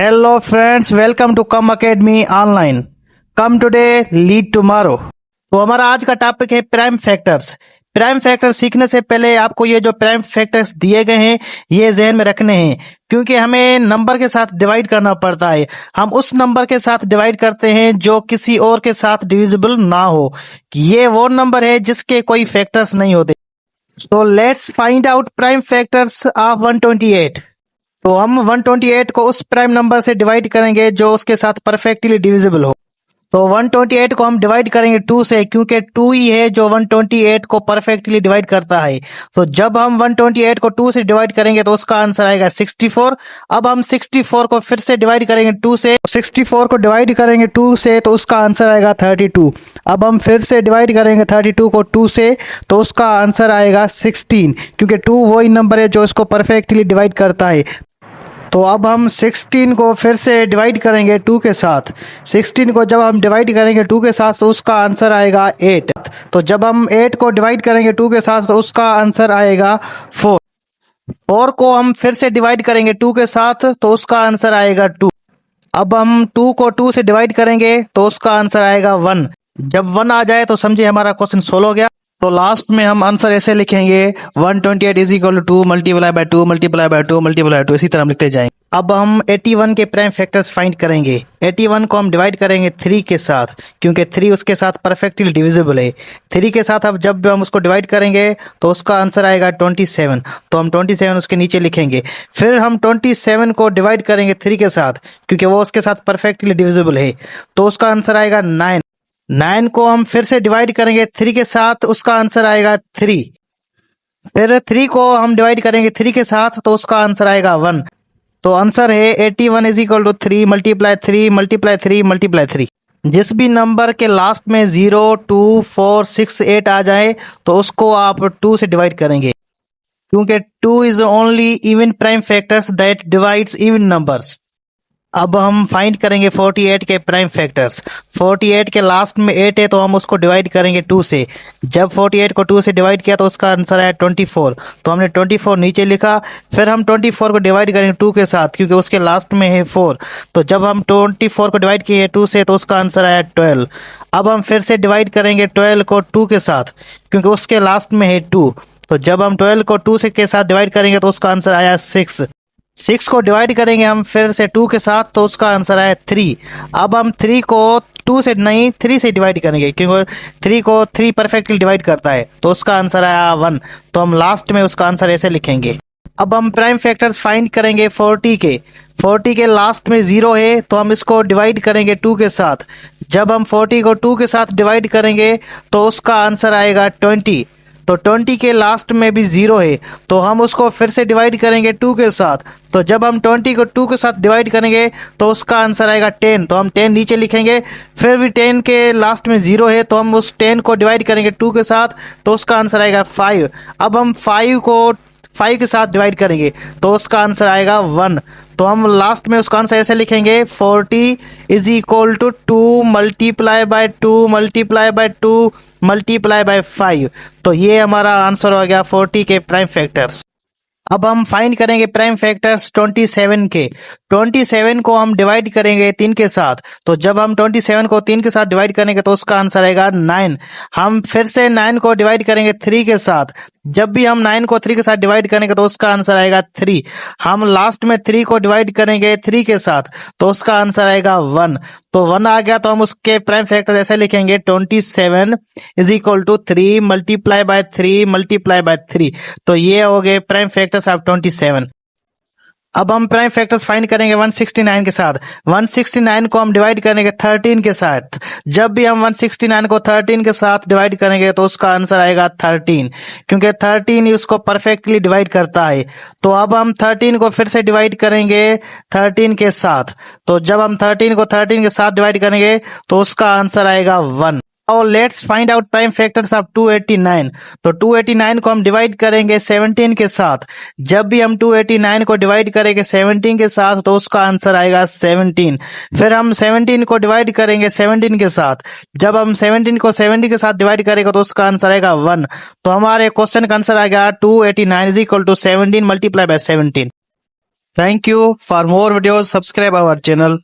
Hello friends, welcome to Come Academy Online. Come today, lead tomorrow. तो हमारा आज का टॉपिक है प्राइम फैक्टर्स। प्राइम फैक्टर सीखने से पहले आपको ये जो प्राइम फैक्टर्स दिए गए हैं ये जहन में रखने हैं, क्योंकि हमें नंबर के साथ डिवाइड करना पड़ता है। हम उस नंबर के साथ डिवाइड करते हैं जो किसी और के साथ डिविजिबल ना हो। ये वो नंबर है जिसके कोई फैक्टर्स नहीं होते। So let's find out prime factors of 128. तो हम 128 को उस प्राइम नंबर से डिवाइड करेंगे जो उसके साथ परफेक्टली डिविजिबल हो। तो 128 को हम डिवाइड करेंगे 2 से, क्योंकि 2 ही है जो 128 को परफेक्टली डिवाइड करता है। तो जब हम 128 को 2 से डिवाइड करेंगे तो उसका आंसर आएगा 64। अब हम 64 को फिर से डिवाइड करेंगे 2 से, 64 को डिवाइड करेंगे 2 से तो उसका आंसर आएगा 32। अब हम फिर से डिवाइड करेंगे 32 को 2 से तो उसका आंसर आएगा 16, क्योंकि 2 वही नंबर है जो इसको परफेक्टली डिवाइड करता है। तो अब हम 16 को फिर से डिवाइड करेंगे 2 के साथ। 16 को जब हम डिवाइड करेंगे 2 के साथ तो उसका आंसर आएगा 8। तो जब हम 8 को डिवाइड करेंगे 2 के साथ तो उसका आंसर आएगा 4। 4 को हम फिर से डिवाइड करेंगे 2 के साथ तो उसका आंसर आएगा 2। अब हम 2 को 2 से डिवाइड करेंगे तो उसका आंसर आएगा 1। जब 1 आ जाए तो समझिए हमारा क्वेश्चन सोल्व हो गया। तो लास्ट में हम आंसर ऐसे लिखेंगे 128 is equal to 2 multiply by 2 multiply by 2 multiply by 2, इसी तरह हम लिखते जाएंगे। अब हम 81 के प्राइम फैक्टर्स फाइंड करेंगे। 81 को हम डिवाइड करेंगे 3 के साथ, क्योंकि 3 उसके साथ परफेक्टली डिविजिबल है। 3 के साथ अब जब हम उसको डिवाइड करेंगे तो उसका आंसर आएगा 27। तो हम 27 उसके नीचे लिखेंगे। फिर हम 27 को डिवाइड करेंगे 3 के साथ, क्योंकि वो उसके साथ परफेक्टली डिविजिबल है, तो उसका आंसर आएगा 9। 9 को हम फिर से डिवाइड करेंगे 3 के साथ, उसका आंसर आएगा 3। फिर 3 को हम डिवाइड करेंगे 3 के साथ तो उसका आंसर आएगा 1। तो आंसर है 81 is equal to 3 multiply 3 multiply 3 multiply 3। जिस भी नंबर के लास्ट में 0, 2, 4, 6, 8 आ जाए तो उसको आप 2 से डिवाइड करेंगे, क्योंकि 2 is only even prime factors that divides even numbers. अब हम फाइंड करेंगे 48 के प्राइम फैक्टर्स। 48 के लास्ट में 8 है तो हम उसको डिवाइड करेंगे 2 से। जब 48 को 2 से डिवाइड किया तो उसका आंसर आया 24। तो हमने 24 नीचे लिखा। फिर हम 24 को डिवाइड करेंगे 2 के साथ, क्योंकि उसके लास्ट में है 4। तो जब हम 24 को डिवाइड किए 2 से तो उसका आंसर आया 12। अब हम फिर से डिवाइड करेंगे 12 को 2 के साथ, क्योंकि उसके लास्ट में है 2। तो जब हम 12 को 2 से के साथ डिवाइड करेंगे तो उसका आंसर आया 6। 6 को डिवाइड करेंगे हम फिर से 2 के साथ तो उसका आंसर आया 3। अब हम 3 को 2 से नहीं 3 से डिवाइड करेंगे, क्योंकि 3 को 3 परफेक्टली डिवाइड करता है, तो उसका आंसर आया 1। तो हम लास्ट में उसका आंसर ऐसे लिखेंगे। अब हम प्राइम फैक्टर्स फाइंड करेंगे 40 के। 40 के लास्ट में 0 है तो हम इसको डिवाइड करेंगे 2 के साथ। जब हम 40 को 2 के साथ डिवाइड करेंगे तो उसका आंसर आएगा 20। तो 20 के लास्ट में भी 0 है तो हम उसको फिर से डिवाइड करेंगे 2 के साथ। तो जब हम 20 को 2 के साथ डिवाइड करेंगे तो उसका आंसर आएगा 10। तो हम 10 नीचे लिखेंगे। फिर भी 10 के लास्ट में 0 है तो हम उस 10 को डिवाइड करेंगे 2 के साथ तो उसका आंसर आएगा 5। अब हम 5 को 5 के साथ डिवाइड करेंगे तो उसका आंसर आएगा 1। तो हम लास्ट में उसका आंसर ऐसे लिखेंगे 40 is equal to 2 multiply by 2 multiply by 2 multiply by 5। तो ये हमारा आंसर हो गया 40 के प्राइम फैक्टर्स। अब हम फाइंड करेंगे प्राइम फैक्टर्स 27 के। 27 को हम डिवाइड करेंगे 3 के साथ। तो जब हम 27 को 3 के साथ डिवाइड करेंगे तो उसका आंसर आएगा 9। हम फिर से 9 को डिवाइड करेंगे 3 के साथ। जब भी हम 9 को 3 के साथ डिवाइड करेंगे तो उसका आंसर आएगा 3। हम लास्ट में 3 को डिवाइड करेंगे 3 के साथ तो उसका आंसर आएगा 1। तो 1 आ गया तो हम उसके प्राइम फैक्टर ऐसे लिखेंगे 27 is equal to 3 multiply by 3 multiply by 3। तो ये हो गए प्राइम फैक्टर्स ऑफ 27। अब हम प्राइम फैक्टर्स फाइंड करेंगे 169 के साथ। 169 को हम डिवाइड करेंगे 13 के साथ। जब भी हम 169 को 13 के साथ डिवाइड करेंगे तो उसका आंसर आएगा 13, क्योंकि 13 ही उसको परफेक्टली डिवाइड करता है। तो अब हम 13 को फिर से डिवाइड करेंगे 13 के साथ। तो जब हम 13 को 13 के साथ डिवाइड करेंगे तो उसका आंसर आएगा 1। और let's find out prime factors of 289। तो 289 को हम डिवाइड करेंगे 17 के साथ। जब भी हम 289 को डिवाइड करेंगे 17 के साथ तो उसका आंसर आएगा 17। फिर हम 17 को डिवाइड करेंगे 17 के साथ। जब हम 17 को 70 के साथ डिवाइड करेंगे तो उसका आंसर आएगा 1। तो हमारे क्वेश्चन का आंसर आ गया 289 is equal to 17 multiply by 17। Thank you. For more videos, subscribe our channel.